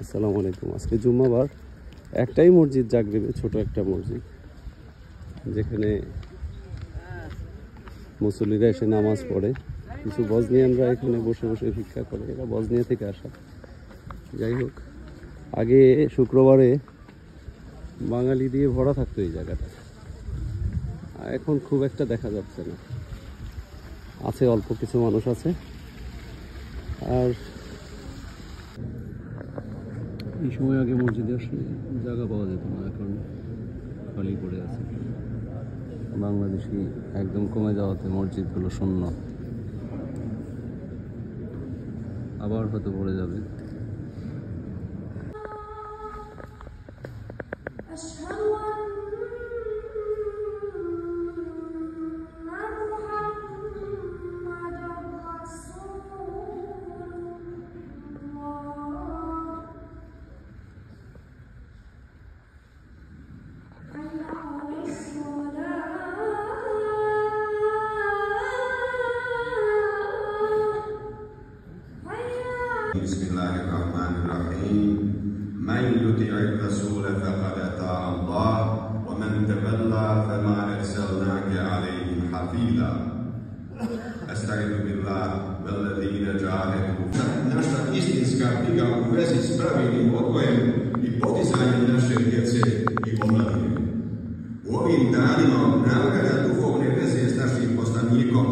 আসসালামু আলাইকুম। আজকে জুম্মাবার, একটাই মসজিদ জাগরেবে, ছোট একটা মসজিদ, যেখানে মুসল্লিরা এসে নামাজ পড়ে। কিছু বজনিয়ানরা এখানে বসে বসে ভিক্ষা করে, এরা বজনিয়া থেকে আসা। যাই হোক, আগে শুক্রবারে বাঙালি দিয়ে ভরা থাকতো এই জায়গাটা, এখন খুব একটা দেখা যাচ্ছে না। আছে অল্প কিছু মানুষ আছে, আর এই সময় আগে মসজিদে আসলে জায়গা পাওয়া যেত না, এখন খালি পড়ে আছে। বাংলাদেশি একদম কমে যাওয়াতে মসজিদগুলো শূন্য, আবার হয়তো পড়ে যাবে। Bismillahirrahmanirrahim. Man yuti'ir rasul faqad ata'a Allah wa man tawalla fama arsalnaka alayhim hafiza. Astagfiru billah walladhina jahadu. Naša istinska briga u vezi s pravilnim odgojem i podizanjem naše djece i omladine. U ovim danima obnavljanja duhovne veze s našim poslanikom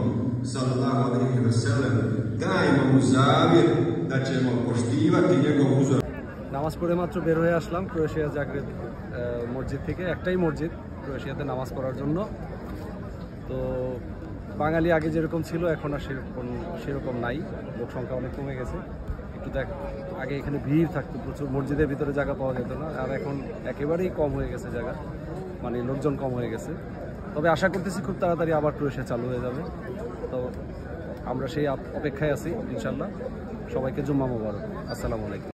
sallallahu alejhi ve sellem dajmo mu zavjet da ćemo poštivati njegov uzor. নামাজ পড়ে মাত্র বের হয়ে আসলাম Croatia Zagreb মসজিদ থেকে। একটাই মসজিদ ক্রোয়েশিয়াতে নামাজ পড়ার জন্য। তো বাঙালি আগে যেরকম ছিল এখন আর সেরকম নাই, লোক সংখ্যা অনেক কমে গেছে। একটু আগে এখানে ভিড় থাকতো প্রচুর, মসজিদের ভিতরে জায়গা পাওয়া যেত না, আর এখন একেবারেই কম হয়ে গেছে জায়গা, মানে লোকজন কম হয়ে গেছে। তবে আশা করতেছি খুব তাড়াতাড়ি আবার ক্রোয়েশিয়া চালু হয়ে যাবে। তো আমরা সেই অপেক্ষায় আছি ইনশাল্লাহ। সবাইকে জুম্মা মোবারক। আসসালামু আলাইকুম।